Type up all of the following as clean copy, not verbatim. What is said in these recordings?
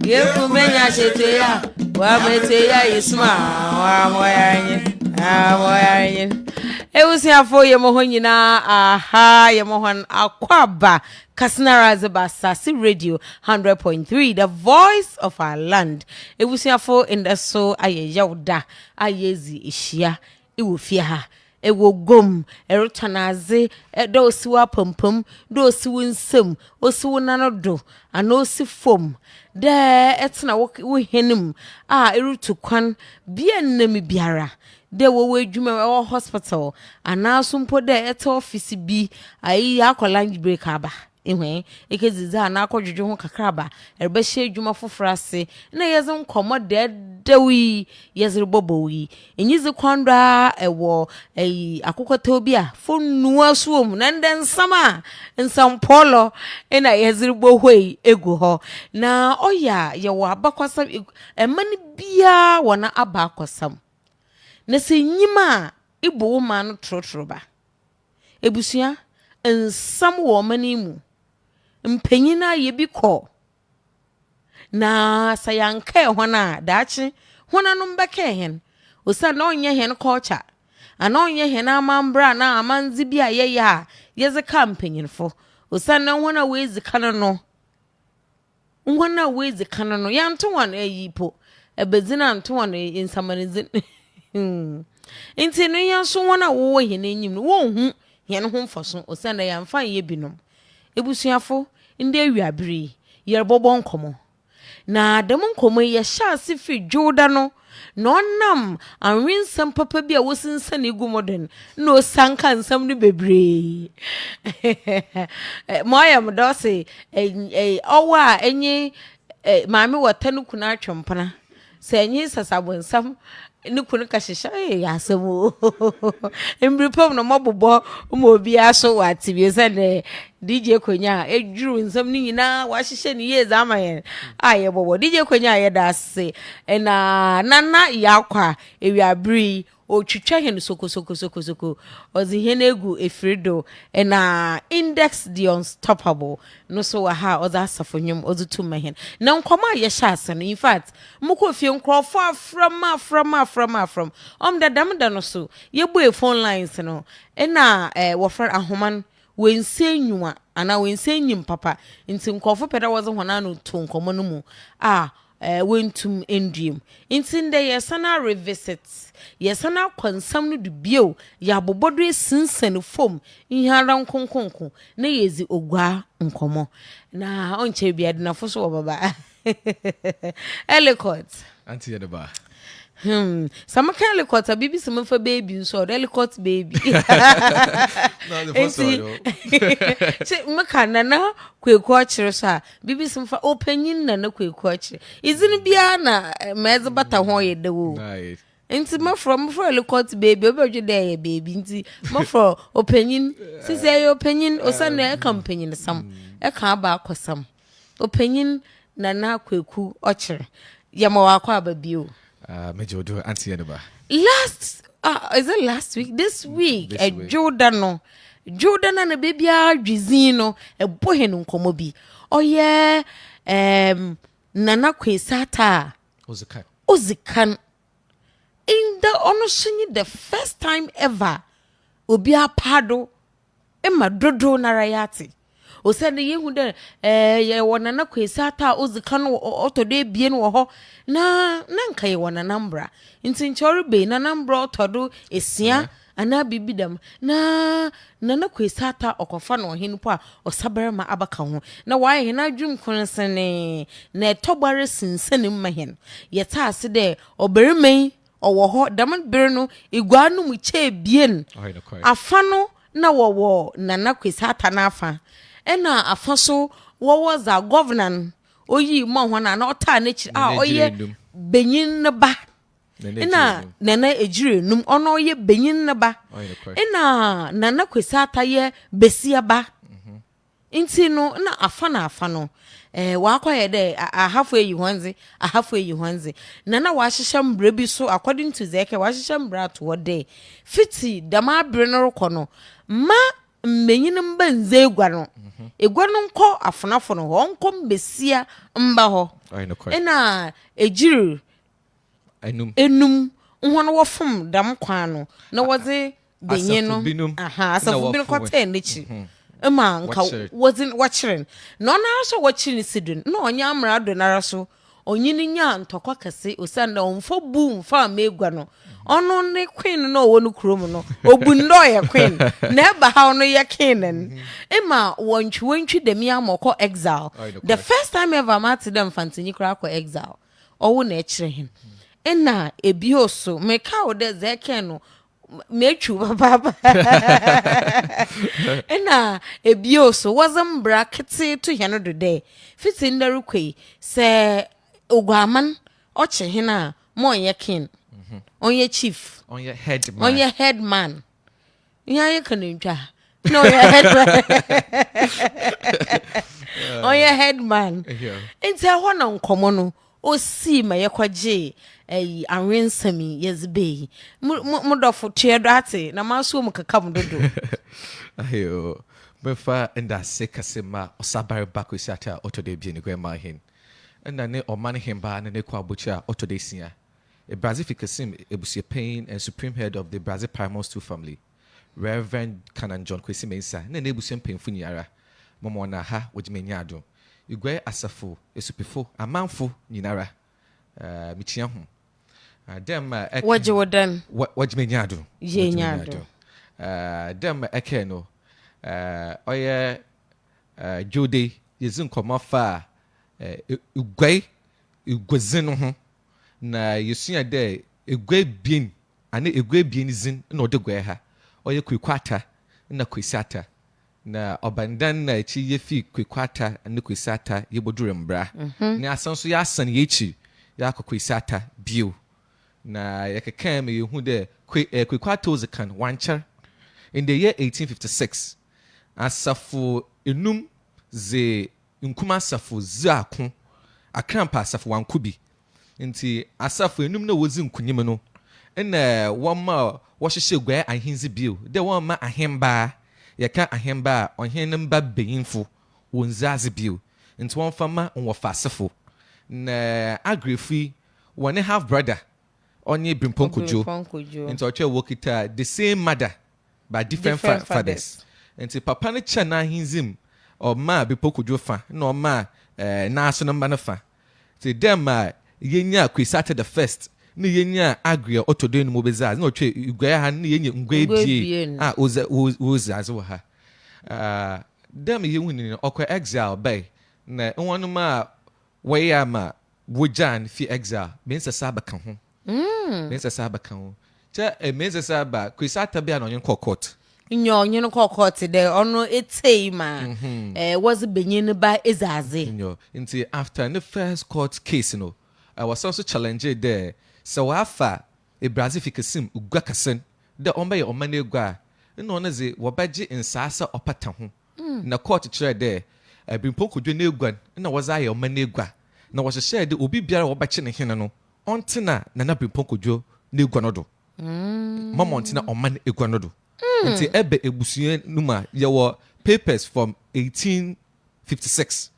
kumenya sheteya wa meteya isma wa moyanye ewusiafo yemoho nyina aha yemohon akwaba Kasnara's Basasi Radio 100.3, the voice of our land. Ewusiafo in the so aye yawda ayezi ishia ewufia ewo gom erotanaze do siwa pompom do siwu nsem osiwu nanodo anosi fom de etna wo henim erutu kwan bia nnam biara de wo adwuma wo hospital anaso mpo de eta office bi ayi akola lunch break aba ehwe ekeziza na akodwodwo ho kakraba erbe hye adwuma fofrase na yeze nkomo de dawi yeze bobowi enyizi kwandwa ewo akokota obi a fonu asuom na nden sama nsampolo na yeze bohwei egu ho na oya ye wo abakwasam emani bia wona abakwasam na se nyima ibo wo ma no trotroba ebusua nsam wo mani mu mpanyina ye bi ko na sayanka hona daachi hona no mbeke hen osa na onye hen culture ana onye hen amambra na amanzi bia ye ya yeze campaignfo osa na hona wezi kanano ya nto wan ayipo ebezina nto wan insamanizin inti no yanso hona wo hen enyim no wo hu hen ho mfoso osa na ya mfa ye binom ebusuafo inde awiabere yerbobo nkomo na dem nkomo ye shaase fi joda no no nam anwinsam papa bi a wosinsan egu modern no sanka nsam no bebre moya mdose owa enyi maami wotanu kuna atwempana se enyi sasabonsam ni kunu kashisha yasemu embripom no mobobo mo obi aso wati bi se ne DJ Konya ejuru nsam ni nyina wa hihye ni ye zamayen aye bobo DJ Konya ye da se na nana yakwa ewiabri otwitwa hen soko ozi hen egu efrido na index the unstoppable no so wa ha oza asafonyum ozutu mahen na nkoma ye hyase no in fact mukọ fie nkrofo from dadam da no so ye bo phone lines no na wofra ahoman wense nyua ana wense nyim papa nti nkofo peda wozo hona no to nkomo no mu wentum endiem intinde yesana revisit yesana kwansam no dubio ya bobodo sinsen fom ihara nkonkonko na yezi ogwa nkomo na onche bia de na foso wo baba Elicot anti ya de ba some Elicot bibi some for baby so Elicot baby no the first one che makana na kweku akire so a bibi some for opening na kweku akire izin bia na meze bata ho ye de wo nice inti ma from for Elicot baby obedwe dey baby inti ma for opening say opening osana e company sam e kan ba akosam opening na kweku akire yama wa kwa babio Major do anti edeba. Is it last week? This week, Jordan and a baby Drizino, a boy in Komobi. Oh, yeah, Nana Kwesi Atta I. Ozikan. In the honor the first time ever, Obia Pado, Emma Dodo Narayati. O said the yehu de Nana Kwesi Atta Ozikan oto de bien wo ho na nka ye wona Mbra nti nchori be na Mbra otodo esia ana bibidam na Nana Kwesi Atta okofa no henpo a osabere ma abaka ho na waye he na dwum konsene na etobare sinsenim ma hen yeta ase de oberemei owo ho dam bere no igwa no mu che bien afa no na wo Nana Kwesi Atta na afa ena afaso wo za governor oyi mo hona na ota na chi oye benyin ne ba ena nana ejire num ono oye benyin ne ba ena Nana Kwesi Atta ye besia ba inti no na afa no wa kwaye de ahafo eyi hwanze nana wa hyehyɛ mbra bi so according to zeke wa hyehyɛ mbra to wode fiti dama abre no rekono ma mmenyin mba nze egwa no nko afonafo no ho nko mbesia mba ho I know quite. Ena ejiri enum nhwan wo fom dam kwan no na woze benye no aha asafo bi no kwata enichi ema nka woze wachiren no na so wachiren sidun no onya amrado nara so onyini nya ntokwa kase osanda onfo bu mfa megua no ono ne queen no wo no krom no obu ndo ye queen na eba ha no ye king ema wontwi dem ya moko exile the first time ever mat them fantinyi kra ko exile owo na ekire hin ena ebioso meka wo de zeke no mechu baba ena ebioso wasn't Mbra kete to heno do de fitin da rukui se Oguaman oche hina mo ye king onye chief onye head man ya ye kanintwa no ye head man onye head man enti ho na nkomo no o si ma ye kwaje anwensami yezbe mudofo tiedo ate na maso mu kakam dodo ayo befa enda sekasema osabare bakwesi ata otode bie ni kwema hin enda ne oman himba ne kwa bucha otode sia a Brazil Kasim Ebusia Payne and supreme head of the Brazil Paramount family Reverend Canon John Kwesi Mensa ne Ebusia Payne funyara momo na ha wojmenyado igwe asafo esupifo amanfo nyinara michia ho dem waje wodan wojmenyado ye nyado dem ekeno oye jode yezin komafa igwezin ho na yesua de egwe bien ane egwe bien zin na odegwe ha oye kwekwata na Kwesi Atta na obandan na chi yefi kwekwata ane Kwesi Atta yebodure Mbra na asanso ya asan yechi ya Kwesi Atta bio na yakekam yehu de kwekwata ozikan wancher in the year 1856 asafo enum ze nkuma asafo zakun akrampa asafo wankubi nti asafo enum na wozi nkunyim no ena woma wohyehyɛ gwa ahenzi bio de woma ahemba yɛka ahemba ohenimba beyinfo wonzaze bio nti wonfama nwofasefo na agrefi one half brother onye brimponkojo nti oche wokita the same mother by different fathers nti papa ne cha na ahinzim o ma brimponkojo fa na o ma na aso no mba no fa nti dem yenya Kwesi Atta the first ni yenya agria otodo no mobeza na otwe igwa ha ni yenya ngwa bie oza ha dem yehu ni okwa exile bay na wonu ma waya ma wojan fi exile mensa saba kan ho mensa saba kan ho cha mensa saba Kwesi Atta bia na onye court onye no court de ono etei ma was benyin ba ezaze nti after the first court case no I was also challenged there. So afa a Brazil Kasim ugwa kasen de omba ye omane gwa no na ze wobaje insasa opata ho na court chere there bimpokodwe na egwa na waza ye omane gwa na wo hye de obi biara wobache ne hene no ontina na bimpokodwe na egwa no do mama ontina omane egwa no do nti ebe ebusuye numa ye wo papers from 1856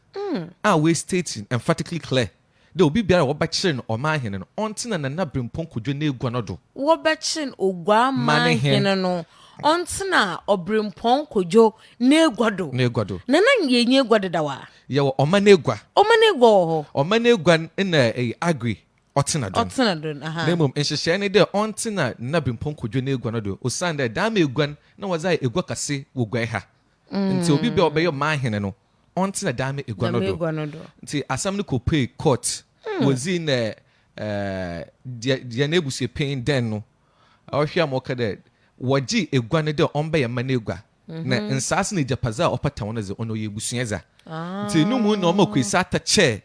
we stating emphatically clear de obi biara wobache no oma hene no ontina na brimponkodwe na egwa no do wobache Oguaa hene no ontina obrimponkodwe na egwa do na yenye egwa dedawa ye wo oma na egwa ho oma na egwa na agri otina do na mom enhyehyɛ ne de ontina na brimponkodwe na egwa no do osanda da ma egwa na waza egwa kase wo gwa ha nti obi bia obeye ma hene no ontina da ma egwa no do nti asam ne ko pay court was in the nebusie pain den no ohwia mo ka de waji egwa ne de omba ye ma na egwa na nsas ne japaza opata wona ze ono ye busueza nti no mu na o ma Kwesi Atta che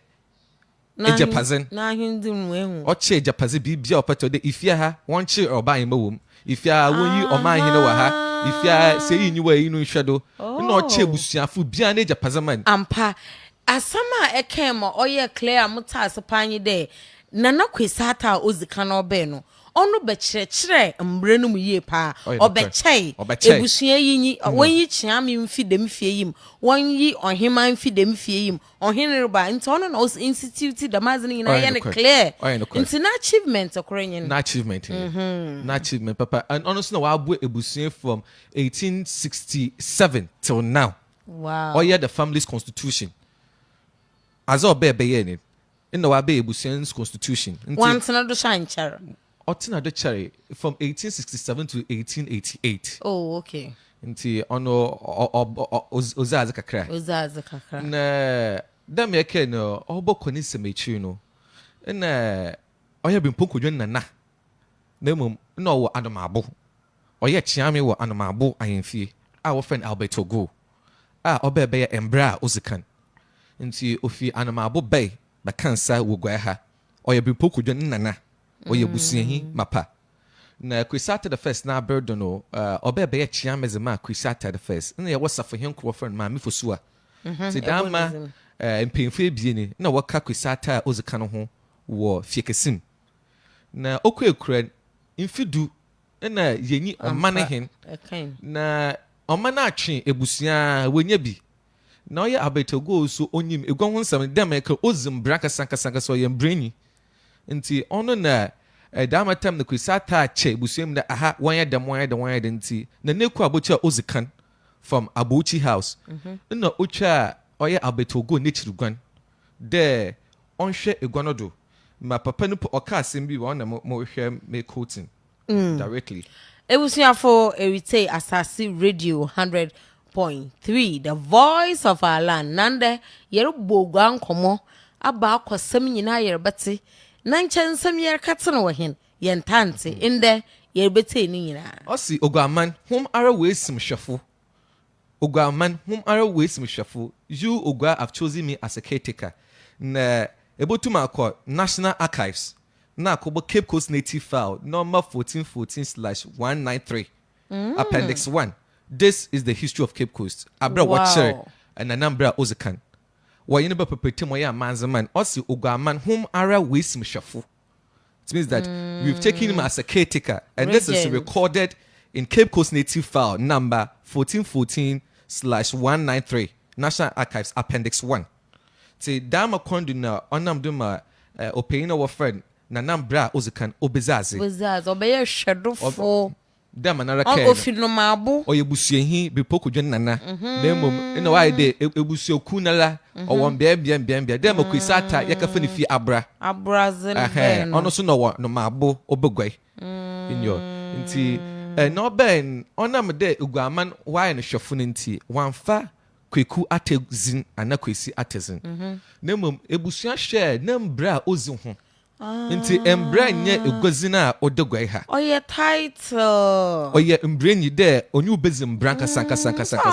ejapazen na hindi nwehu o che japaze bibia opata de ifia ha won che oba yin mawom ifia won yi oma hine wa ha ifia se yi nyiwa yi no hwedo na o che busuafo bia na ejapaze man ampa asama ekema oye clear muta asapanye de Nana Kwesi Atta ozika no be no ono be kyerɛkyerɛ mbre no mu yie pa Ɔbɛkyɛe. ebusua yi wɔnyi kyeame mfi dem fie yim wɔnyi ɔhema mfi dem fie yim ɔhene reba nti ono na institute damaze no nyina yɛ ne clear nti na achievement okoro nyi na achievement na achievement papa and honestly na wabo ebusua from 1867 till now. Wow. The family's constitution as obey ni na wabe ebusua's constitution once na do shanchara otina do cherry from 1867 to 1888. Oh, okay. Nti ono ozaze kakra na dem yake no oboko ni semechi no na oya bimpokodwa nana na mum na wo adomabo oya chiame wo anomabo ahemfie a wo friend Albert Ogo obebe Mbra ozikan nti ofi anomabo bay ba kansa wo gwa ha oya bimpokodwa nana oya busuahi mapa na Kwesi Atta the first na burden no obebe chiame zema Kwesi Atta the first na ye wasafo hen kro friend ma mefosua ti dama mpemfo ebieni na waka Kwesi Atta ozikan ho wo fiekesim na okura mfidu na yenyi omane hen na omane atwe ebusua wonya bi na oye abetogo so onyim egwa ho nsam dem eka ozim braka sanka so ye mbrani nti ono na dama tam na Kwesi Atta che ebusua na aha wanya dem nti na neku abocha ozikan from Abuchi house na ocha oye abetogo nechirugwan de onhwe egwa no do ma papa no oka asem bi won na mo hwe me quoting directly. Ebusuafo Erite Asasi Radio 100.3 the voice of our land nande yerbo gwa nkomo aba akosem nyina yerbete na nkyensem yerkate no hen yentante inde yerbete ni nyina osi Oguaman hom ara wesim hwefo Oguaman hom ara wesim hwefo you Oguaa have chosen me as a caretaker na Ebotuma akọ National Archives na akobo Cape Coast Native File number 1414/193 Appendix 1. This is the history of Cape Coast. Abra watcher and Mbra ozikan. Wa yene be pepete mo ya manzaman osi Oguaman hom ara wesim hwefo. It means that we've taken him as a caretaker and this is recorded in Cape Coast Native File number 1414/193 National Archives Appendix 1. Say dama kondo na onam duma opeyina wo friend Nana Mbra ozikan obezaze obeye hwedofo dama na raka ofino mabo oyebusuahi bipokodwa nana demom ina why de ebusuaku nala owon bia dama Kwesi Atta yakafa ni fi abrazel ono so no mabo obegwai inyo nti no ben onam de Oguaman why no hwefo nti wanfa Kweku Attazin ana Kwesi Attazin nemom ebusua hwe na Mbra ozi ho nti Mbra nye egozina odogwai ha oye title oye mbrani de onyu obezi Mbra sanka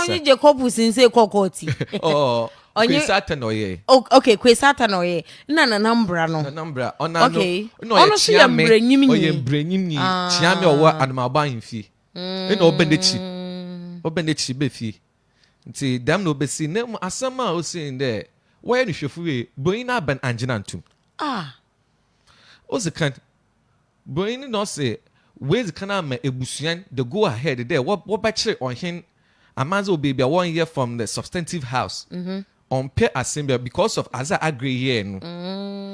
onye Jacob sinse kokoti Kwesi Atta no ye okay Kwesi Atta no ye na Mbra no na Mbra ona no ono so mbranyim ni oye mbranyim ni chiame owo anomaba ahemfie ena obendechi befi nti dam no besi na asama o say there why no hwefu we boyin na ban angina ntum ozikan boyin no say we zikana ma ebusuan the go ahead there what bachelor on hin amazo baby 1 year from the substantive house on pair assembly because of as I agree here no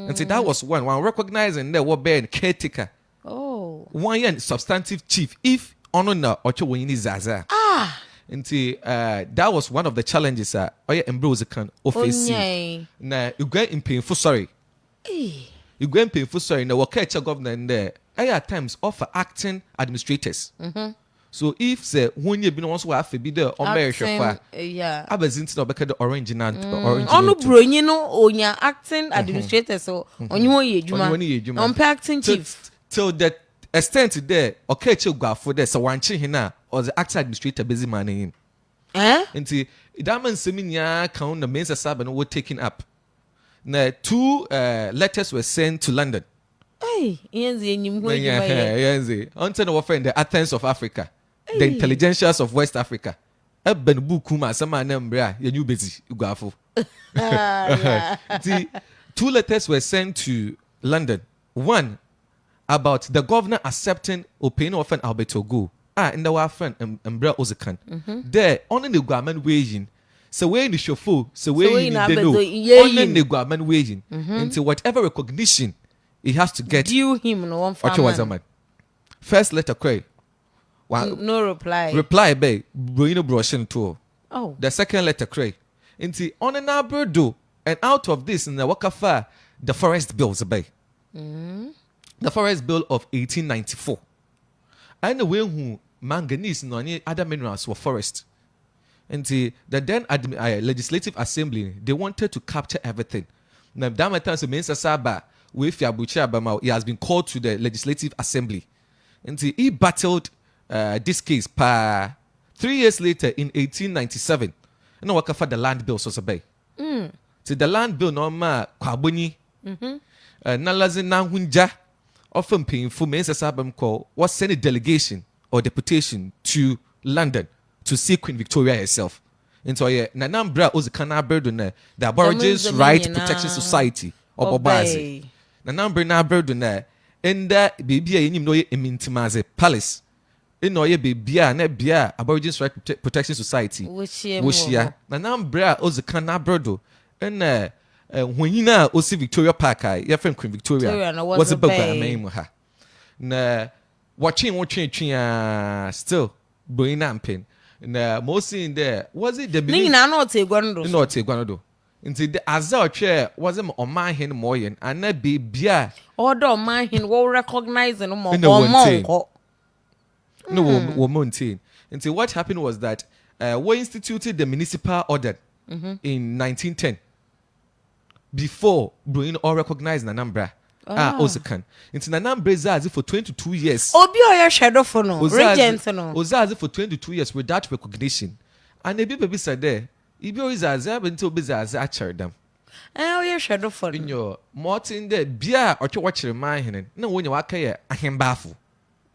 nti that was one recognizing there what be caretaker 1 year substantive chief if ono na ocho woni zaza nti that was one of the challenges oye Mbra ozikan office na ugwa impinfo sorry na wakacha governor there at times offer acting administrators so if say wonye bi no won so wa afa bi there on be hwefa abazinti na obeka the orange onu bronyi no onya acting administrators so onye won ye adwuma on acting chief till that extent there okacha gwafo there so wanche hina or the acting administrator busy man in nti idaman seminia count the mensa saba no were taken up na 2 letters were sent to London yenzi enyim ho yenzi until no friend the Athens of Africa the intelligentsias of West Africa ben buku ma sama na Mbra yenyu bezi gwafo the 2 letters were sent to London. One about the governor accepting opinion of an Albert Ogu. In our friend Mbra Ozikan. There, on the government waging. So we in the chauffeur, so we in the no, on the government waging. Until whatever recognition he has to get. Due him no one farmer. First letter cray. No reply. Reply bay, Bruino Broshin too. Oh. The second letter cray. Until on an Alberdo, and out of this in the Wakafa, the forest bills bay. The forest bill of 1894. And the way who manganese and any other minerals were forest. And the then legislative assembly, they wanted to capture everything. Now, that means Saba with Yabucha Bama, he has been called to the legislative assembly. And he battled this case 3 years later in 1897. And what for the land bill so bay. So the land bill no ma kwaboni. Nalazi na hunja often painful means Saba was sent a delegation or deputation to London to see Queen Victoria herself. And so Nana Mbra was a Canaberdune, the Aborigines Right Protection Society of Obazi. Nana Mbra na Berdune, and that baby in no Mintimaze Palace. In no baby ne bia Aborigines Right Protection Society. Which year? Nana Mbra was a Canaberdo, and when you know Osi Victoria Park, your friend Queen Victoria was a bug name with her. Na watching still going amping. Na mostly in there was it the beginning? Not a guano. Into the Azar chair wasn't on my hand moyen and that be beer. Order my hand will recognize no more. No woman. Until what happened was that we instituted the municipal order in 1910 before Bruin or recognized Nanambra. Ozikan. Into Nanambra Zazi for 22 years. Obi shadow for no. Regent no. Ozazi for 22 years without recognition. And the baby said there, Ibio is as until Bizaz at them. Oh, shadow for in your Martin there, beer or to watch your mind. No, when you are here, I am baffled.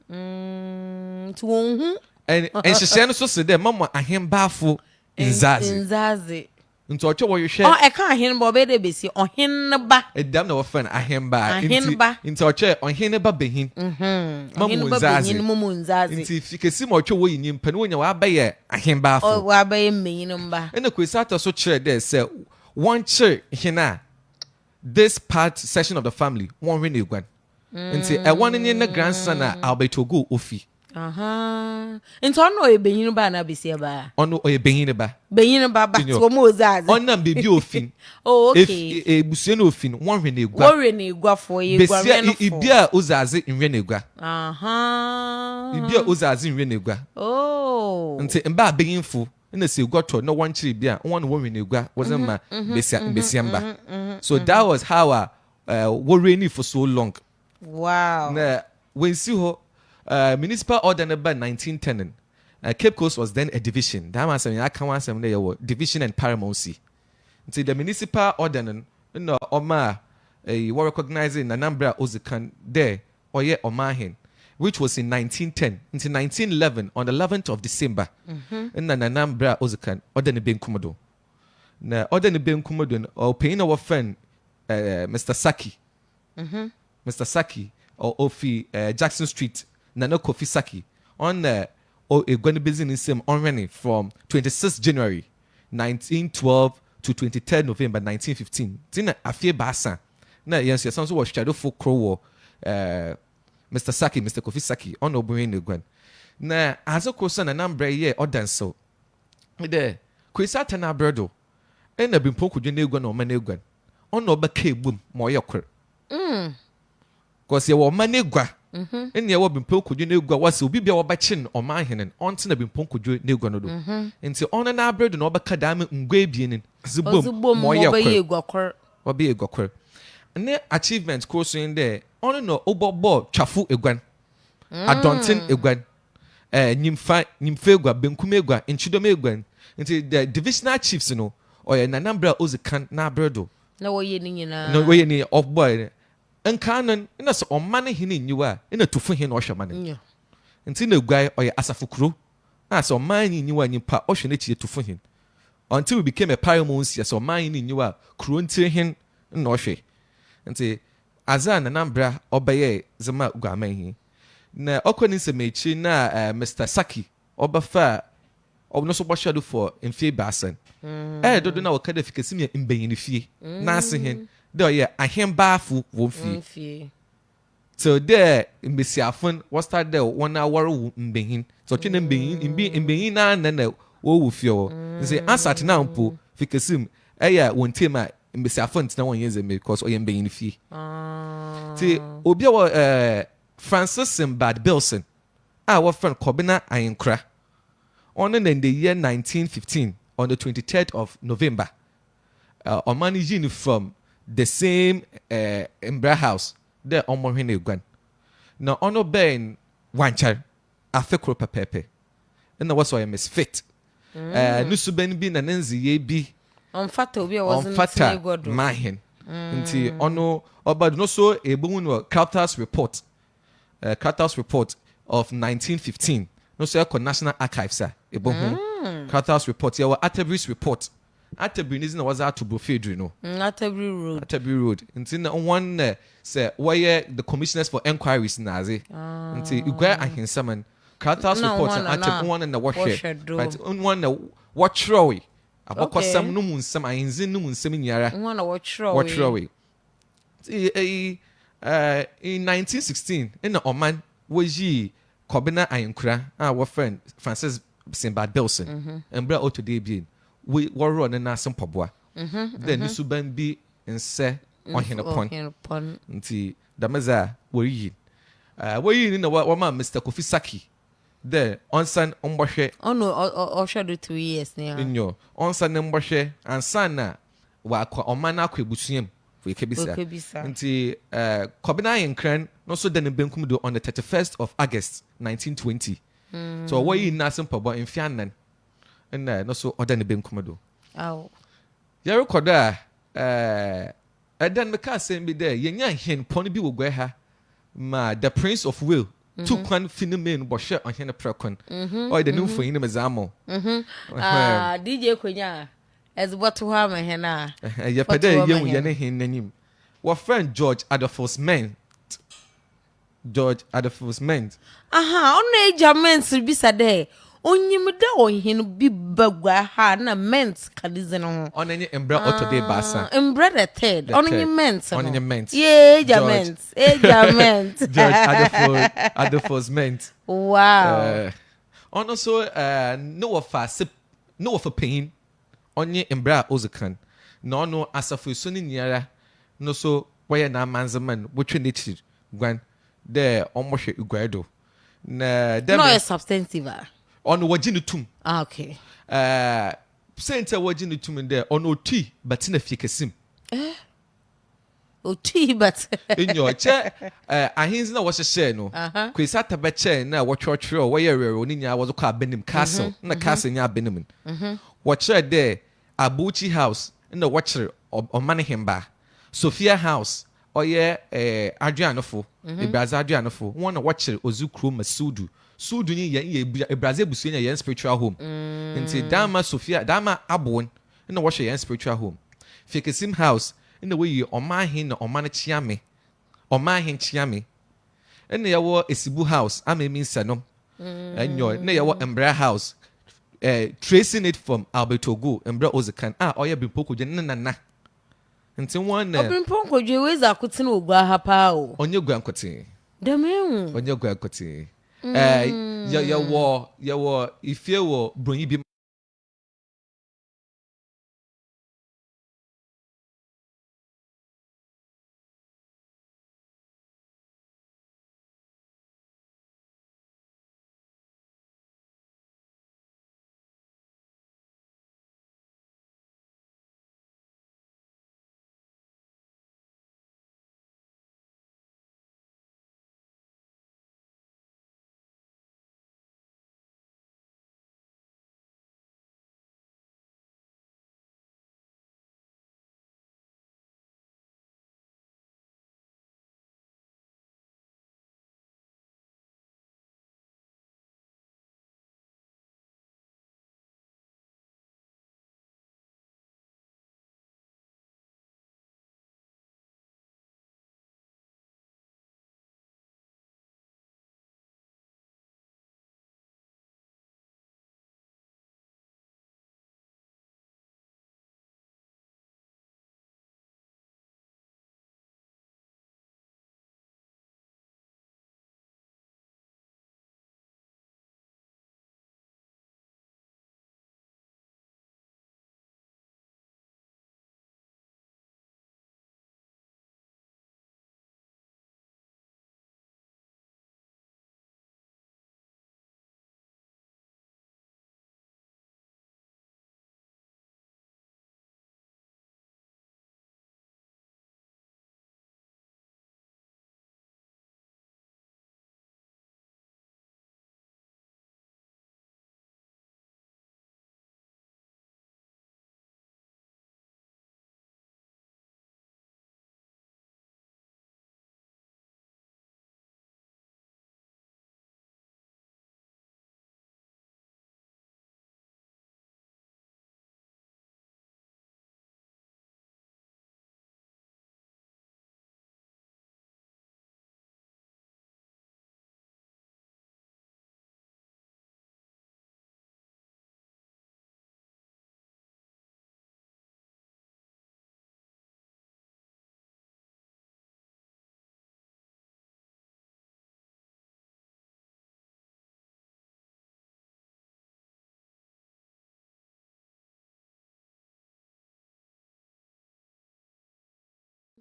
To whom? And she said, so said, Mamma, I am baffled in Zazi. Into a what you share. Oh, I can't hear Bobby de Bissy on him. A damn no friend, I am back into a chair on Hineba Behin. Mamma, if you can see more to win in Penunia, I bay a him baffled. Oh, why bay me number. And the Quisata so chair there said, one chair, Hina. This part session of the family, one renew one. And say, I want in the grandson, I'll be to go Ufi. Into no a being ba na bisi ba. Ono o behin ba. Behin ba ba to mo zazi. Ona baby ofin. Oh okay. If busie no ofin, one rene gua. One rene gua for ye gua rene for. Ibia ozazi in rene gua. Ibia ozazi in rene gua. Oh. Nti mba behin fu. Na se gua to no one chiri bia, one rene gua wasn't ma besiamba. So that was how we rene for so long. Wow. Na when see ho municipal order number 1910. Cape Coast was then a division. That was I can't want some division and paramountcy. Until the municipal order, no, Oma, were recognizing a number of Ozikan there, or yet Omahin, which was in 1910 until 1911 on the 11th of December. And then a number of Ozikan, order being Kumodo. Now, order being Kumodo, or paying our friend, Mr. Saki. Mr. Saki, or Ofi Jackson Street. Nana Kwesi Atta I on a going to business in running from 26th January 1912 to 23rd November 1915. Tina Afie Basa. Na yes, yes, was shadow for Crow Mr. Saki, Mr. Kwesi Atta I on Obuin Gwen. Na as a course and a number year or dance so. There, Kwesi Atta na Berdo. And a been poke with your new gun or manegwan. On no bacay boom, more yoker. Because you were manegwa. And you have been poke you know was will be our batchin or my hand on to be poke you no gonna and so on an abred and over cadam and grabian Zubum more or be a gocker. And their achievements course in there on no obo chafu egwan a daunting egwan Nymphaegua Benkumegua and Chidomegwan into the divisional chiefs you know or a number of Ozikan na bredo. No way any of boy. And canon, in us on money he knew you are in a to for him or shaman. And see no guy or asafukru. As on mine in you and you pa ocean to for him. Until we became a paramount, yes, or mine in you are cruel to him, no she. And say, azan na Mbra obeye zama guamehi na okoni semechi na Mr. Saki obafa no so boshado for mfie basen dodo na wakada fikesim ya mbenyini fie na ase hen de oye ahembaafo wo fie so there mbesiafon what start there one hour mbenyin so twene mbenyin na wo fie wo nse ansat na mpo fikesim won tema mbesiafon tina won yeze because oye mbenyin fie ti obi wo Francis Mbad Bilson our friend Kobina Ayenkra on in the year 1915 on the 23rd of November managing from the same Mbra house there on Mohine Gwan now ono ben wanchar afekro pepepe and was why misfit nusu ben bi na nanzi ye bi on fata obi wasn't good mahin nti ono obad no so ebun no Carter's report of 1915 no so National Archives ebun Carter's report ya Atterbury's report Atterbury is na was out to Bofedri no Atterbury road nti na one say why the commissioners for enquiries na aze nti Oguaa Ahemfo man Carter's report na Atterbury one na what share right one na what throw abokosam no mu nsam ahenzi no mu nsam nyara one na what throw in 1916 in Oman waji Kobina Ayenkra our friend Francis Mbad Bilson Mbra today being we were running na some poboa then nisu ban bi nse ohenepon nti damaza wori ni na wa Mr. Kofi Saki there onsan ombohwe ono shadow 2 years now inyo onsan ombohwe ansana wa akwa omana akwa ebusuam we kebisa nti Kobina Ayenkra no so den benkum do on the 31st of August 1920 so we na some poboa in fianan no so oda ne benkum do ya recorda edan me ka say be there yenya hen pon bi wogwa ha ma the Prince of Wales took one phenomenon bo share on hen prekon o de no fo yin me zamo DJ Konya as what to ha me hen ya pede yen ye ne hen nanim wa friend George Adolphus Ment ono ejaments bi sade onyimda ohin bi bagwa ha na ment kadize no onenye Mbra otode basa Mbra the third onenye ment yeah ejament George Adolphus Ment wow ono so no of a pain onye Mbra ozekan no no asafu so ni nyara no so why na manzaman wotwe nechi gwan there omohwe Oguaa na dem no substantive on wajinu tum okay sente wajinu tum there on oti but na fikesim oti but in your chair ahinzi na wo share no Kwesi Atta be chair na wo twotwere wo ye rere oni nya wo zo ka benim castle na castle nya benim wo chair there Abuchi house na wo chere Omanehemba Sophia house oye Adrianofo Ibraza Adrianofo one na wo chere Ozukro Masudu Sudu ni ye Brazil busunya ye spiritual home nti dama Sophia dama abon na wo hwe ye spiritual home Fikesim house na we yi omahin na omane chiame omahin chiame na ye wo Esibu house amemi nsanom enyo na ye wo Mbra house tracing it from Albertogo Mbra ozekan oye bimpoko je nana nti one bimpoko je weza akutin Oguaa ha pa o onye guankote demu onye guankote ya wo ifie wo bronyi bi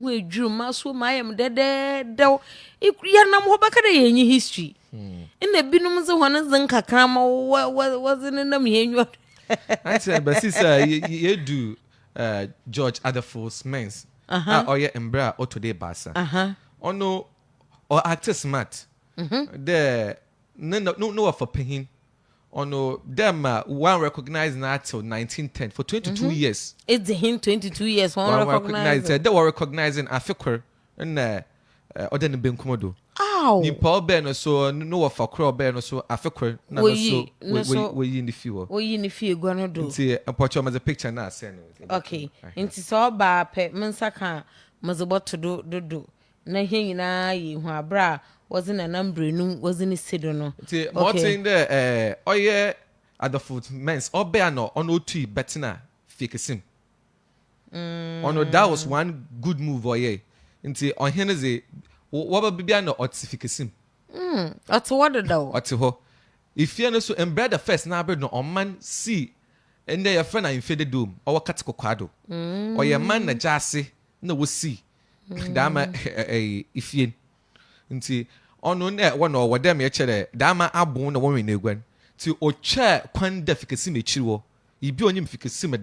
we drew maso mayam dedo ya nam ho baka de yenyi history in the binum ze hono zin kakra ma was in nam yenyo I said but sister you do George Adolphus Mens or yeah Mbra or today basa ono or actor smart there no for pain ono them one recognized that till 1910 for 22 years. It's him 22 years one recognize they were recognizing Afikwer and other than Benkumodo. Ow. Ni Paul Ben so no for crow Ben so Afikwer na so we in the fuel. We in the fuel gonna do. See a picture as a picture now send. Okay. Nti so ba pe mensaka mazobot to do. Na hin na yi hu abra wasn't a number no wasn't sido no. See Martin there oye at the foot men's or bear no on O2 betina fake sim. Ono that was one good move oye. Nti on here is a what be no otificasim. That's what though. Oti ho. If you know so Mbra the first na no on man see and there your friend in fede dome or katiko kwado. Or your man na jase no we see. Dama if you nti ono na one or dem ye chere dama abon na won we negwan. Ti o cha kwan da fikasim e chiriwo. Ibi onyim fikasim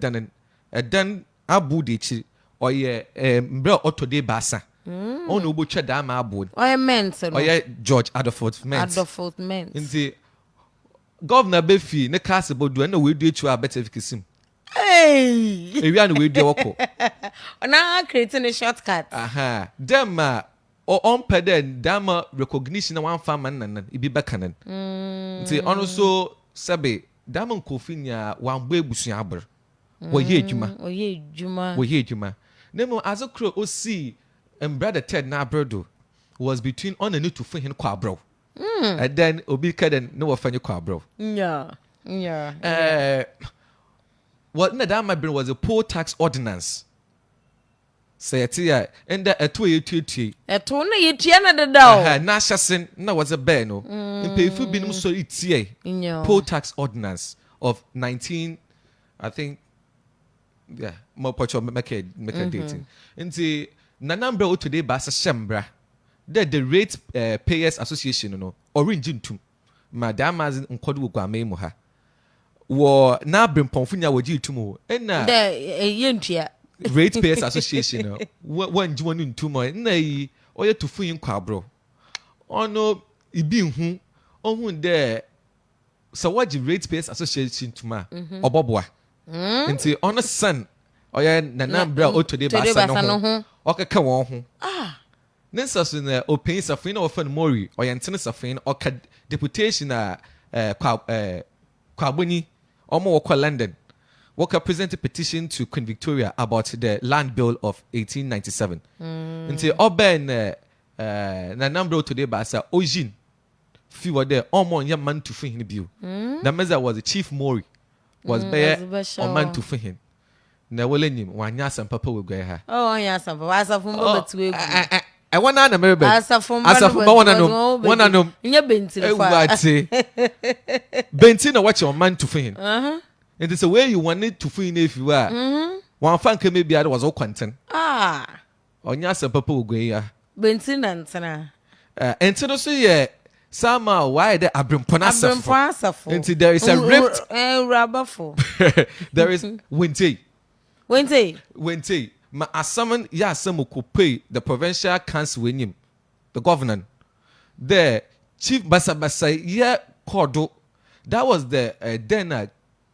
dan abu de chi oye Mbra otode basa. On ubo cha dama abud. Oye mense no. Oye George Adolphus Mense. Adolphus Mense. Nti governor Befi ne cast about do na we do echu better fikisim. Hey. Ewi an we do woko. Na creating a shortcut. Aha. Dem o on peden dama recognition na one farm nan ibi bekanan. Nti ono so sabe dama nkofinya wan bo ebusuan abr. Wo ye adwuma. Nemo as a crow o see Mbra the Ted na brodo was between on and to for him kwabro. And then obi kaden no ofanye kwabro. Yeah. What na that my brain was a poll tax ordinance. Say it here and that at 2 Eto na yetua na deda o. Na shasen na was a bear no. Impayfu binum so itie. Poll tax ordinance of 19 I think yeah, more pocho make a dating. Nti Nana Mbra today basa shembra. The rate payers association no orange ntum. Madam as nkodu Oguaa Ahemfo ha. Wo na brempomfunya woji tumu. Ena yentua rate payers association no. Wan jiwonu ntum na yi oye tufu yin kwabro. Ono ibi hu ohun de so what rate payers association tuma oboboa. Nti ono son oye Nana Mbra today basa no. Okaka won ho nensaso na opin safin na ofan mori oyentene safin oka deputation kwaboni omo woko London woko present a petition to Queen Victoria about the land bill of 1897 nti oben na number today basa ojin fi wode omo nya man to fin bill na meza was the chief mori was bear on man to fin na wole nyim wanya asam papa we gwa ha wanya asam papa asafo mbo betu egu I wanna na merebe asafo wana no nya bentiri fa bentiri na watch your man to fin and it's a way you want it to fin if you are one fan can maybe I was all content onya asam papa we gwa ya bentiri na ntena entino so ye sama why the abrimpona asafo and there is a rift rabafo there is Wente. Ma asaman ya asamu pay the provincial council with him, the governor. The chief basa ya kodo. That was the then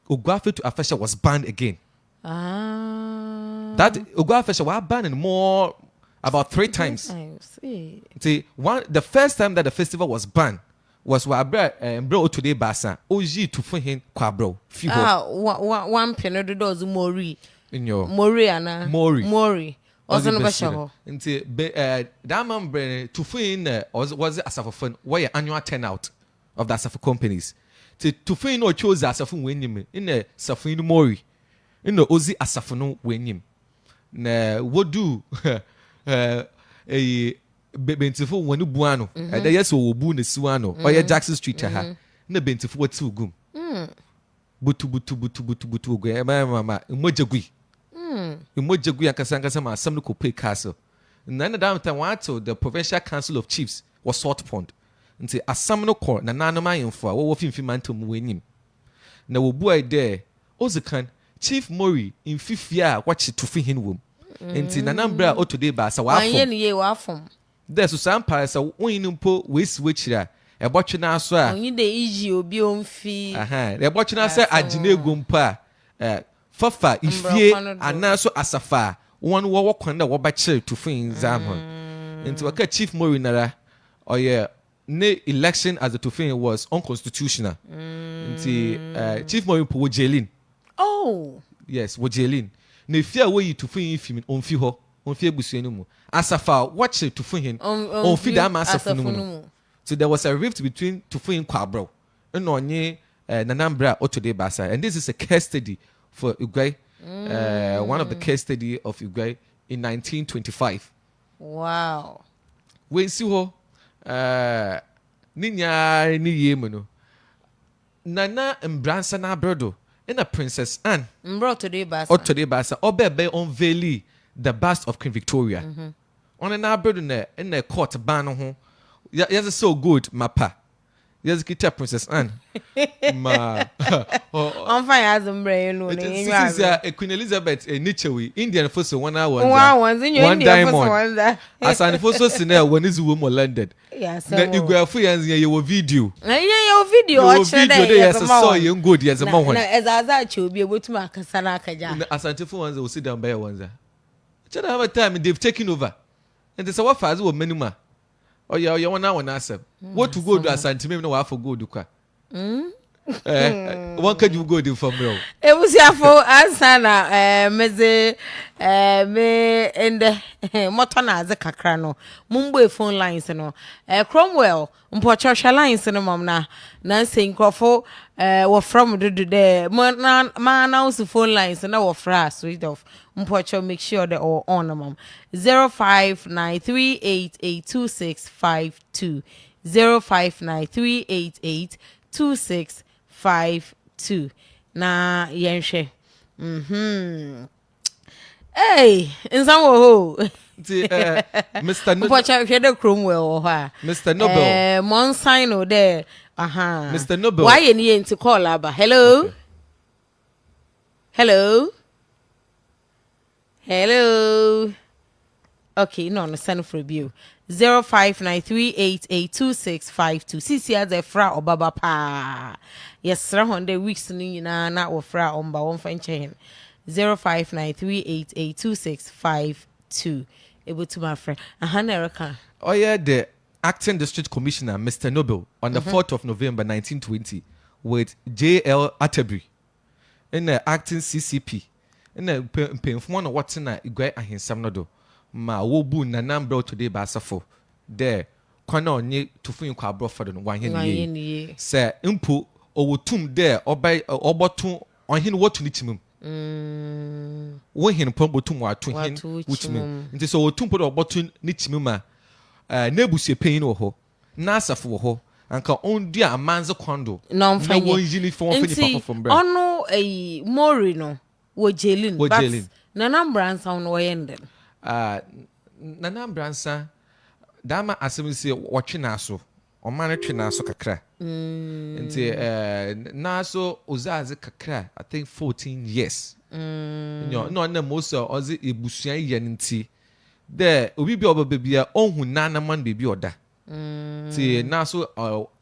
Oguaa Ahemfo to Afesha was banned again. That Oguaa Ahemfo was banned more about 3 times. I see. The first time that the festival was banned was Mbra today basa oji to for him kwabro. One piano does Mori. In your Mori. Also no basho. Nti Dama Mbra to fin was asafo where annual turnout of the asafo companies. To fin no chose asafo wenyim in the safin Mori. In the ozi asafo no wenyim. Na wodu bentifo wonu buano. Da yeso obu ne siwano. Oye Jackson Street ha. Na bentifo watu gum. Butu gwe mama imojagui akasa ma asam no pay castle Nana down time wato the Provincial Council of Chiefs was Salt Pond. Nti asam no kɔ Nana Ahemfo a wɔwɔ fimfimanto mu wenim. Na wobu ai there Ozikan Chief Mori in fifia watch to fi hin wom. Nti Nana Mbra otoday ba sa wafom. Anye ne ye wafom. There so sam pa sa wonyin mpo wesi wechira ebɔtwe na so a. Onyi de iji obi omfi. Aha, ebɔtwe na se agina egumpa fafa ifie anaso asafa one wo kwan da wo ba kire to fin zam ho. Nti waka Chief Mori nara oye ne election as the to fin was unconstitutional. Nti Chief Mori po jelin. Oh. Yes, wojelin. Na ifia wo yi to fin ifimi onfi ho. Onfi ebusuanu mu. Asafa watch to fin onfi da ma asafu no mu. So there was a rift between Tufin Kwabro and Onye Nana Mbra Otoday Basa. And this is a case study for Uguay. One of the case study of Uguay in 1925. Wow. We see ho Ninya ni yemeno. Nana Mbransa na brodo and a Princess Anne. Mbra Otoday Basa. Otoday Basa. Obebe unveil the bust of Queen Victoria. On an abroad in the court ban ho. Yes, so good, my pa. Yes, kita Princess Anne. Ma. I'm fine as Mbra, you know. This is Queen Elizabeth Nichewi, Indian first one hour. One diamond. As an first scenario when is woman landed. Yes, na igwa fu yanzu your video. Na your video yes, so you good yes a moment. Na ezaza che obi ebotuma akasa na akaja. Na asantefo wanza will sit down by wanza. Chada have a time they've taken over. And there's a wafazi wo menuma. Oh yeah, you want now an answer. What to go to Asante me no wa for go do kwa. What can you go do from real? It was ya for answer na meze me ende moto na aze kakra no. Mumbo phone lines no. Cromwell mpochosha lines no mam na say nkrofo wo from do there. Man announce phone lines na wo fra switch off. Mpocho make sure they all on mom. 0593882652 0593882652 na yenhwe hey insan wo ho Mr. Mpocho hwede Cromwell ho Mr. Nobel mon sign o there aha Mr. Nobel why any enti call aba hello okay. Hello. Okay, no, send for review. 0593882652. Sisi as a fra or baba pa. Yes, 100 weeks ni na or fra omba one fine chain. 0593882652. Able to my friend. Erica. Oh yeah, the acting district commissioner, Mr. Nobel, on the 4th of November 1920, with J.L. Atterbury, in the acting CCP. Na mpemfo no wote na Oguaa Ahemfo no do ma wo bu Nana Mbra Otoday Basa for there kwana onye tufun kwa abro fado no wanhene ye se mpo owotum there obotu onhene wotu ni chimum wo hen pon botum watu hen wuchimum nti so wotum po obotu ni chimum a na ebusie pen no ho na asafo wo ho anka ondi amanze kwando na wo yini fo papa from Mbra ono Mori no wo jelin but Nana Mbransa no yenden Nana Mbransa dama asemisi wotwe na so o man twe na so kakra nti na so ozaze kakra I think 14 years no na most ozi ebusuan ye nti there obi bi obabia onhu nana man bebi oda ti na so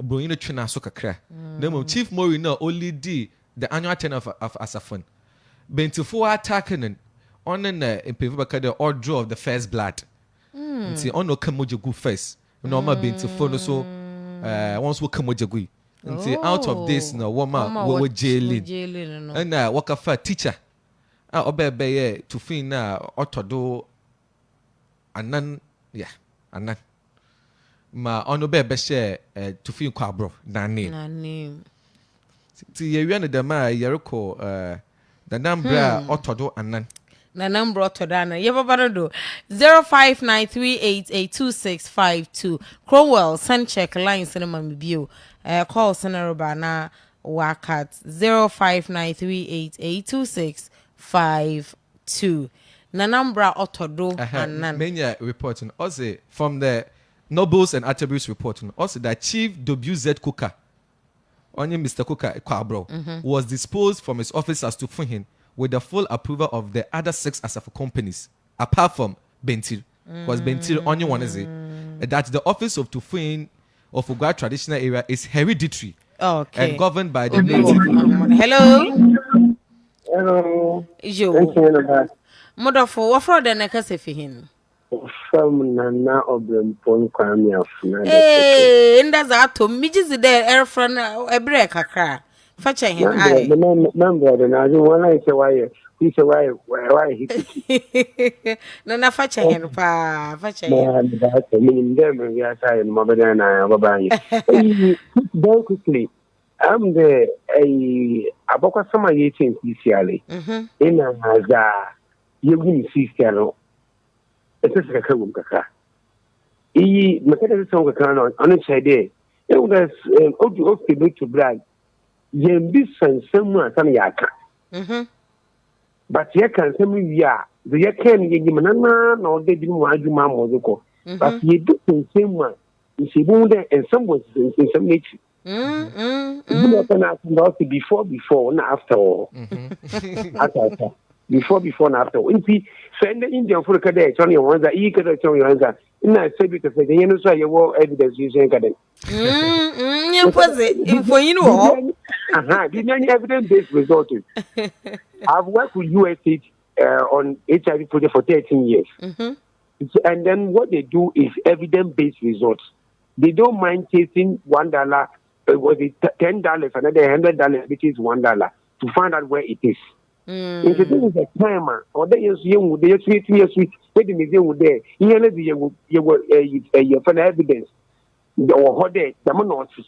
broyin no twe na so kakra na Chief Mori no only did the annual tenure of Asafon Bentifo attacking on the impevaka order of the first blood. See, on no kamojagu first. No, my Bentifo no so once we kamojagu. See, out of this, no woman we were jailing. And work a fat teacher. Obey to fin otodo anan, yeah, anan. Ma on obey beshe to fin kwabro, name. See, you are the ma Yeriko. Nana Mbra Otodo anan. Nana Mbra Otodo anan. Yebaba do 0593882652. Cromwell send check line cinema mibio. Call Senaroba na wakat 0593882652. Nana Mbra otodo anan. Many reporting also from the Nobles and Attributes reporting also that Chief WZ Kuka, only Mr. Kuka Kwabro, was disposed from his office as to Fuhin with the full approval of the other 6 Asafo companies, apart from Bentir. Because Bentir only one is it that the office of Tufuin of Oguaa traditional area is hereditary and governed by the native. Hello. Hello. Yo. Mother for what for the nekase fihin? From Nana Oblempo Kwame Afuna. Hey, and that's out to me just there air from a break kakra. Fetch him. Remember the Nazi one I say why he say why he Nana fetch him pa fetch him. that's a mean them we are saying Mabada and I Baba. Very quickly. I'm the a Aboka Summer 18th PCLA. In a you win sister. It's a Kakam Kaka. E. Macadam Songa on its idea. It was okay to brag. Yen this and someone some yaka. But ye can send me ya. The yakan Yamanana, no, they didn't want you, Mamma. But ye do the same one. You see, wounded and someone in some nature. Before and after all. Before and after. When we send the Indian for a cadet, Johnny ones that you could tell your answer. In that say because the Yenus are your evidence using cadet. For you know, did any evidence based result? I've worked with USA on HIV project for 13 years. And then what they do is evidence based results. They don't mind chasing $1. Was it $10, another $100, which is $1 to find out where it is. If it is a timer, or they use you, they sweet, wait a minute, there. You were for evidence. Or what day, the monosis.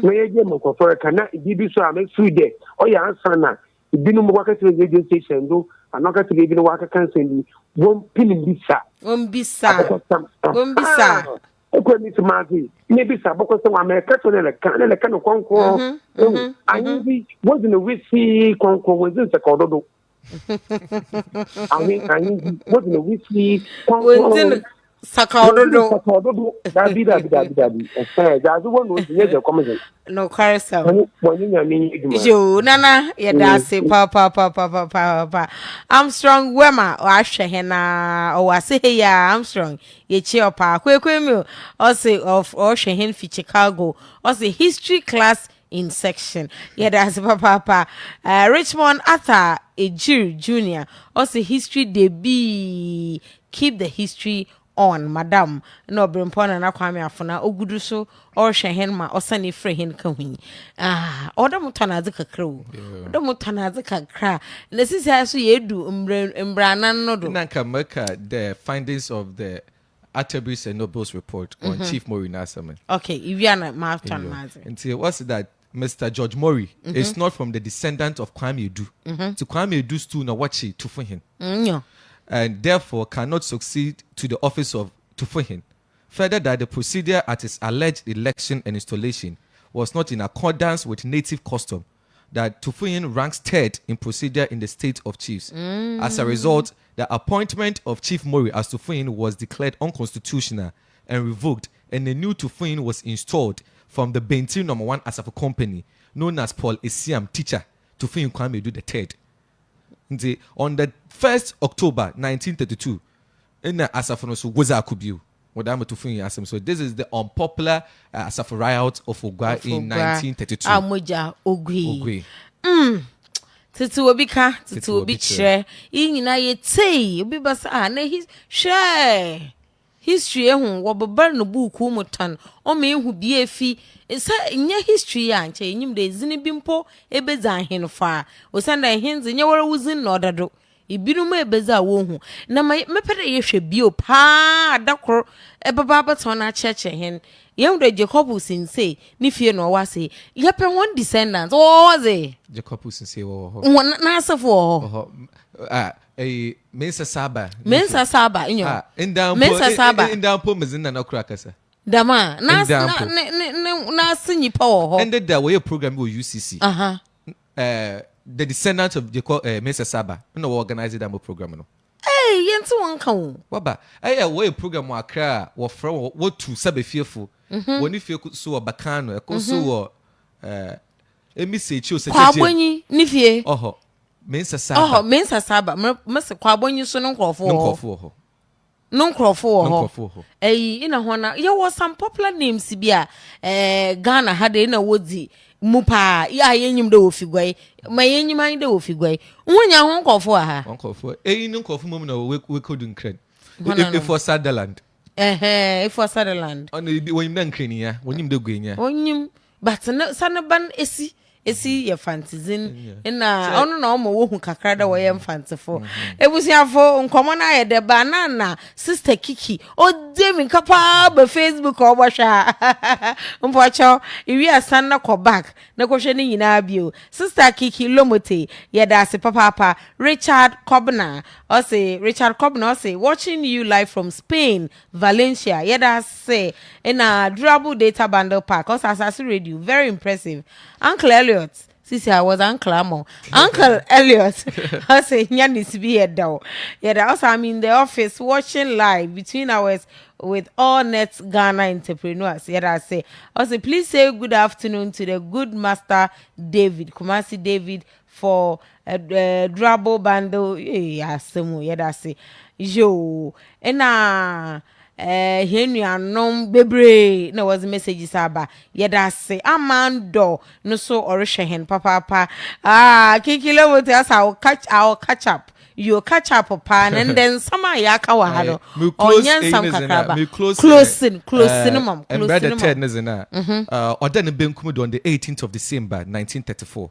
Where you for a cannot give you so I make 3 days. Oh, yeah, son, you didn't walk to the radio station, though. I'm not going to give you a walker canceling. Won't pin in this. Won't be sad. According to Marty, maybe Saboko, America, and a kind of concord. I wasn't a whiskey concord with this. I mean, wasn't a whiskey concord. Sakodo. That's one was the comment. No carousel. You, Nana, yeah, that's it. Papa. Armstrong, Wema, or Ashahena, or I say, yeah, Armstrong, ye cheer pa, Quaquemu, or say of Ocean for Chicago, or say history class in section. Yeah, that's Papa. Richmond Atta I Junior, or say history they be keep the history on madam no brempona na kwame afuna ogudu so or shehen ma osane frehin kahui oda mutana kakra o oda mutana kakra na sisi aso yedu mbra nan no do nanka maka the findings of the Attributes and Nobles report on Chief Mori Nasaman. Okay, if you are not Martin Mazi. And what's that Mr. George Mori is not from the descendant of Kwame Edu. To Kwame Edu's too na wachi to for him. And therefore cannot succeed to the office of Tufuhin. Further, that the procedure at his alleged election and installation was not in accordance with native custom, that Tufuhin ranks 3rd in procedure in the state of chiefs. As a result, the appointment of Chief Mori as Tufuhin was declared unconstitutional and revoked, and a new Tufuhin was installed from the Bentir No. 1 Asafo company, known as Paul Esiam Teacher, Tufuhin Kwame Edu III. On the 1st October 1932, in the Asafonoso Woza Kubiu, so this is the unpopular Asafo riot of Oguaa in 1932. Amoja Ogui. Titi obika, titi obichre. Inyina ye tei, obi basa na his share. History ehun wo baba no buku mutan. O me ehu bi efi. Sa nya history ya nche enyim de zini bimpo ebeza ahen fa. Osanda henze nya wora wuzin no dado. Ibinum ebeza wo hu. Na mepede ye hwe bio pa adakro ebaba baton na cheche hen. Yem de Jacobus say ni fie no wa say yepe one descendants o was it Jacobus say wo na asefo Mensa Saba inyo Mensa Saba indampo mezina na kura kasa dama na sinyipa wo ended that way program with UCC the descendants of Mensa Saba no organize that program no Hey, yentu wanka. Waba, we program wakra wo from what to sabe fearful. Woni fie so bakano, e so wo emi sechi o sechi. Kwabonyi ni fie. Oho. Mensa saba. Mensa saba. Mese kwabonyi so no nkrofo. Ho. No nkrofo ho. Ina hona, there was some popular names bi a Ghana had na wodi mupa ya yenyim de ofigwai ma yenyim an de ofigwai wonya ho nkofo aha nkofo no nkofo mom na we could nkran if for Sutherland if for Sutherland on when na nkrania wonim de gwenya wonim but sanaban esi ye fantizin na ono na omo wo hu kakra da wo ye mfantefo ebusiafo nkomo na ye de banana sister Kiki o de mi kapa ba Facebook o bo hwa mpocho iwi asan na ko back na ko hwe ni nyina bio sister Kiki Lomote ye da se papa Richard Kobna o say watching you live from Spain Valencia ye da say in a durable data bundle pack o Asasi radio very impressive. Uncle Elliot, sisi I was Uncle Amo. Uncle Elliot, I say Nyanis be here though. Yeah, also I'm in the office watching live between hours with all net Ghana entrepreneurs. Yeah, I say please say good afternoon to the good master David, Kumasi David for a durable bundle. Yeah, say yo, and Henry anom bebre na was message saba yeda say amando no so orisha hen papa Kiki Lomote as I'll catch up you catch up papa and then some yaka wa hado onyen sam kakraba close mom Mbra the third nezena oda ne benkum on the 18th of December 1934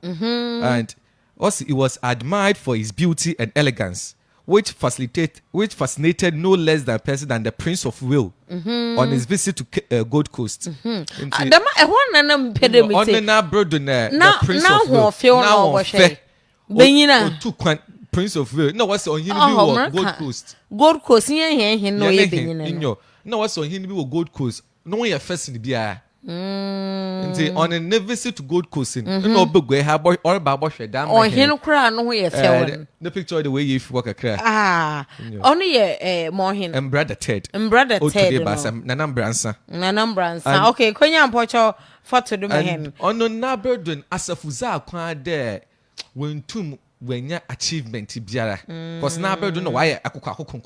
and also he was admired for his beauty and elegance which fascinated no less than person than the Prince of Wales on his visit to Gold Coast. Adama ehon na mpedemite. On na brodo na the Prince of Wales. Now wo Benyina. To Prince of Wales. No was on him be Gold Coast. Gold Coast yen no ye benyina. No was on him be Gold Coast. No ye first in bia. On a visit to Gold Coast no begwe ha boy or ba hwe dam. Oh hin kra no ho ye fewen. The picture the way you work akra. Only ye more hin. Mbra the third. Nana Mbra. Okay, kwenya mpocho photo do me hen. Ono na berdun asafuza akwa de wentum wenya achievement biara cause na berdun no why akokon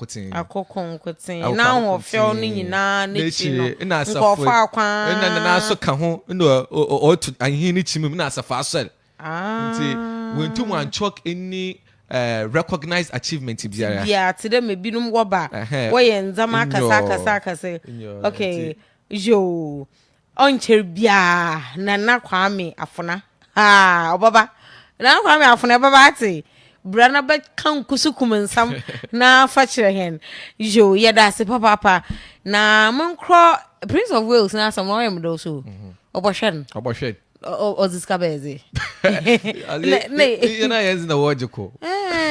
na ho feel ni nyina ne chi no na asafu akwa na so ka ho no otu ahin ni chimum na asafa asel nti wentum anchok any recognized achievement biara yeah today me binum wo ba wo ye nzama kasa okay yo oncher bia Nana Kwame Afona obaba Nana Kwame Afona baba ati brana ba kan kusukum nsam na fa kire hen yo ye da se papa na monkro Prince of Wales na some no yem do so oboshen o discover you know yes na wojiko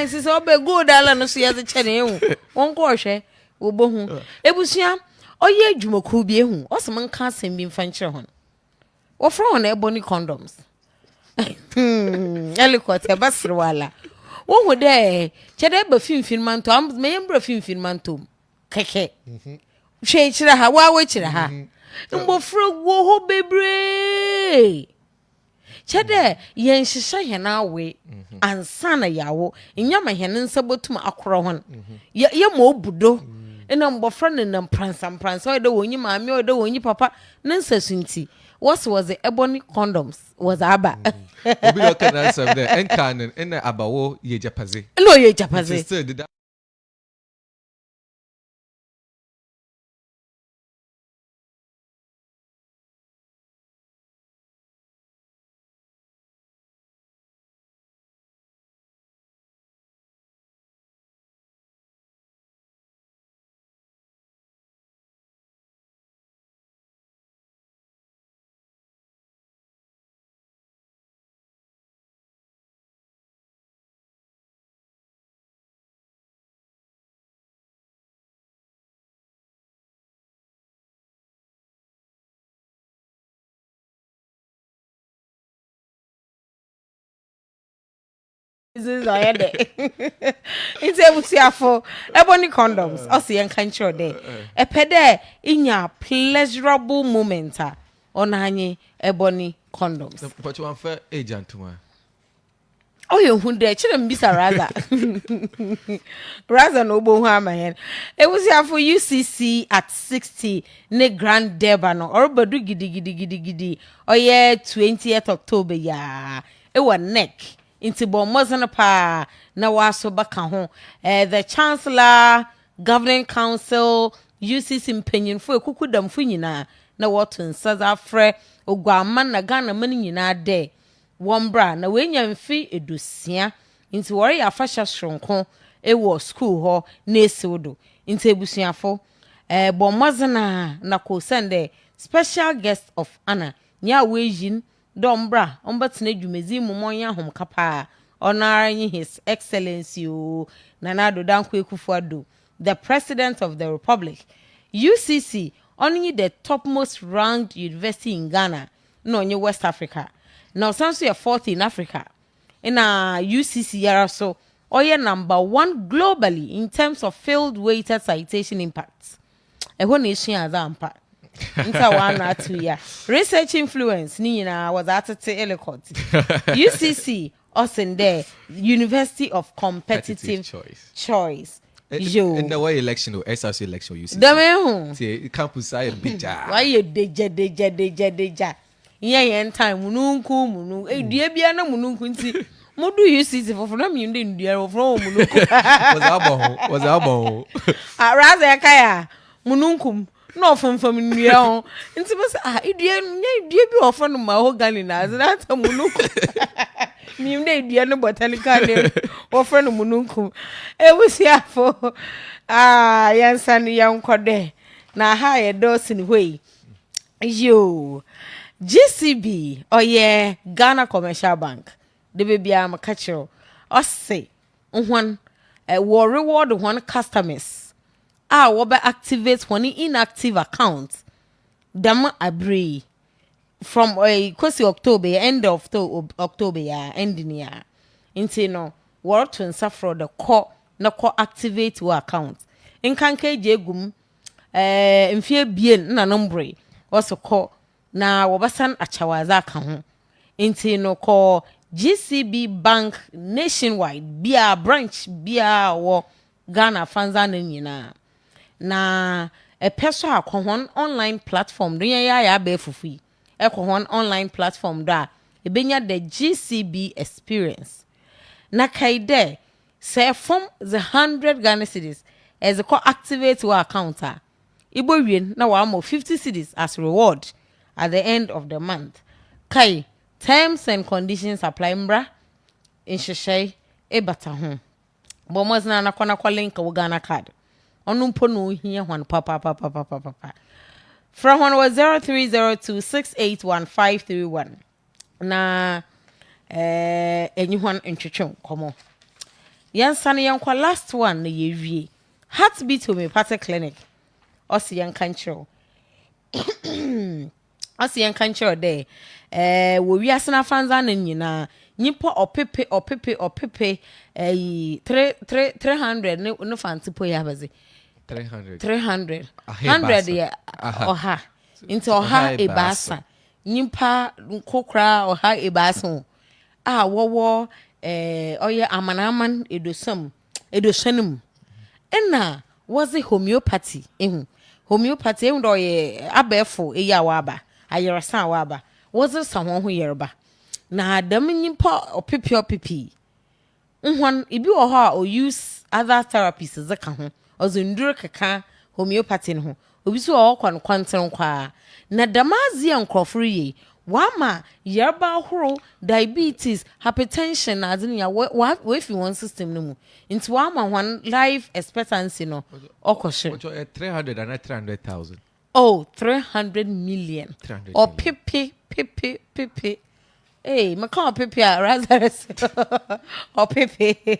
sisi obe good ala no so ye chene hu won ko hwe wo bohu ebusia oye adwumaku bi ehu osem nka asem bi mfa nkire hon wo fro hon ebony condoms helicopter basre wala wo hu de chede ba finfin manto am me Mbra finfin manto keke hwe kire ha wa kire ha mbofro wo ho bebre chede yen hyehyɛ hɛn awe ansana yawo nyama hɛn nsabotum akoro hon ye mo obudo ena mbofra ne nam pransa o de wonyi maame o de wonyi papa ne nsasunti what was the ebony condoms was aba obi no can answer there enkan en abawo ye japaze no ye japaze This is all day. It's able to afford ebony condoms. Also, you can show there. A pede in your pleasurable moment on honey ebony condoms. But you unfair agent to me. Oh, you who there shouldn't be rather. Rather no boha man. It was here for UCC at 60 ne Grand Debano or Badu giddy. Oh, yeah, 20th October, yeah. It was neck. Into Bomozana pa na waso baka ho the Chancellor, Governing Council, UCC opinion for kuku dam fu nyina na wotun saza frɛ Oguaa na Ghana mani nyina de Mbra na wenya mfi edusia into wori afasha shronko wo school ho na esiwodo into ebusuafo Bomozana na ko send special guest of honor nya wejin Mbra ombatena dwumezi mumonya hom kapa honoring his excellency Nana Kwesi the president of the republic. UCC only the topmost ranked university in Ghana no in West Africa. Now sounds so fourth in Africa. In UCC yara so oye number 1 globally in terms of field weighted citation impacts. Eho nation azampa. Inter 1 or 2 year research influence nina was at Ellicott UCC Austin there University of Competitive Choice yo in the way election or SRC election UCC the campus I bija why you deja yeah time mununku e dua bia na mununku nti modu UCC for na mi ndin dua for mununku was abo raza yakaya mununkum no from nua ho nti bas idua bi ofo no mahogany na azata mununku mi mde idua no botanical name ofo no mununku ewusiafo yansan yankode na ha ye dosin hwei yo GCB oye Ghana Commercial Bank de bebia makachiro ose one will reward one customers will be activate one inactive account. Dama abri from Kwesi October end of October ending year. Into no work to suffer the core na core activate your account. In kanke jegum mfie bien na nombre also call na wabasan achawaza kan into no call GCB Bank nationwide bia branch bia wo Ghana fanza nyina na a person akon online platform do ya be fufi ekon online platform da e benya the GCB experience na kaide say from the 100 Ghana cedis as a co activate your account ibo wien na wa mo 50 cedis as reward at the end of the month kai terms and conditions apply Mbra inhyehyɛ bata ho Bomozana na kona kwa link wo Ghana card onu mpo no hia hwan papa from one was 0302681531 na enyi hwan ntwetwe komo yansane yankwa last one na yewie heartbeat homeopathic clinic osi yankanchiro osi yankanchiro de wo wiasena fanza na nyina nipa opepe 300 ne fanti po ya baze 300 100 ya oha into oha ebasa nipa nkokra oha ebasa wo oye amanaman edosanum ena was a homeopathy homeopathy ndo ye abefo eya waba ayerasa waba was a someone who yerba na adam nipa opepe nhwan ibi wo ho o use other therapies zaka ho ozunduru kaka homeopathy ho obi so o kwanten kwa na damazi enkrofuru yi wama yerba horo diabetes hypertension adin ya we fi one system no mu into wama one life expectancy no okoshe 300 and 300,000 oh 300 million 300 or pepe hey, maka pepe Lazarus or pepe.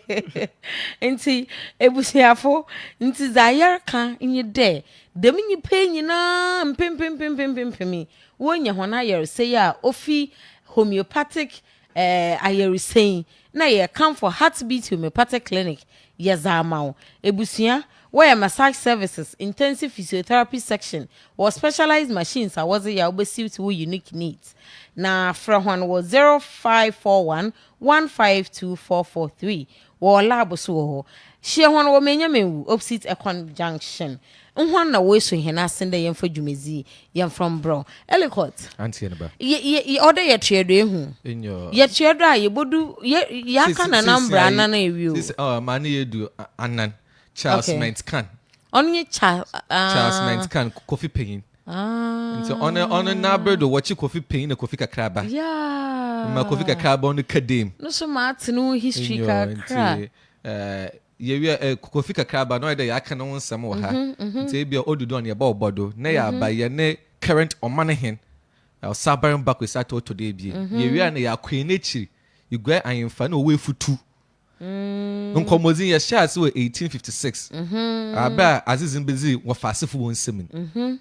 Nti ebusiafo nti zayarka inye de dem nyi pe nyina mpem wonya hona yer say ya ofi homeopathic ayerisei na ye come for heartbeat homeopathic clinic ye zamao ebusia where massage services intensive physiotherapy section or specialized machines are was ya obesi to unique needs na from one was 0541 152443 wo lab so ho hye hon wo menya mewu opposite econ junction nhwan na wo so hena sende yem fa dwumezi yem from bro elicot antie ne ba ye order ye triedo ehu ye triedo a ye bodu ye aka na nambra na na ewi o ma na ye du anan Charles Mentkan onye Charles Mentkan coffee pain nti on na bredo wachi coffee pain na coffee kakraba ma coffee kakraba on kadem no so ma atenu history kakra ye coffee kakraba no dey aka no nsam wo ha nti e bia odudu on ye ba obodo na ya ba ye ne current omanehen sabarin bakwesa to dey bia ye wi na ya kwen echi igwe Ahemfo na owe futu nkomozin ya shas we 1856 aba azizin bezi wo fasefo won semin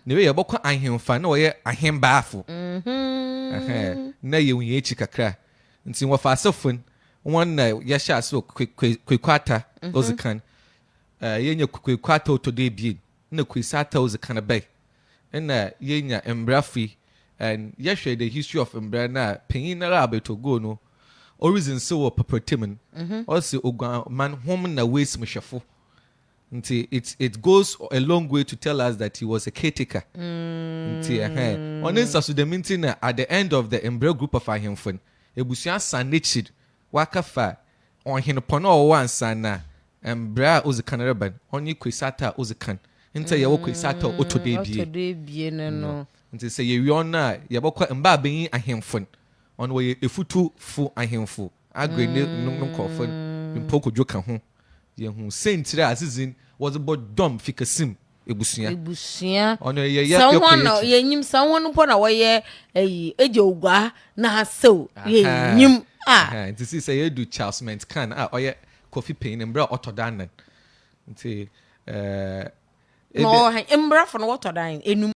ne we ye bokọ Ahemfo na wo ye ahembaafo na ye won ye echi kakra nti wo fasefo won na ya shas we kwekwata ozikan ye nya kwekwata to dey bia na kwesata ozikan bai na ye nya Mbra fi and ye share the history of Mbra na penyin na abeto go no origin so papertimen also Oguaa man home na waste mshefo nti it goes a long way to tell us that he was a caretaker nti on instance the meeting at the end of the Mbra group of Ahemfo ebusuan sanechid wakafa on hinpono o wansa na Mbra ozikan reban onye kwesata ozikan nti ye wo kwesata otodebie no nti say ye wi na ye bokọ mba ben Ahemfo on we efutu fu Ahemfo agrene no nkofo mpoko joka ho ye hu sentire asizin was about dom fikasim ebusuan on ye someone ye nyim someone po na we ye eje Oguaa na hasew ye nyim nti si say ye do Charles Mentkan oye coffee pain Mbra otodanan nti no Mbra for no otodan enum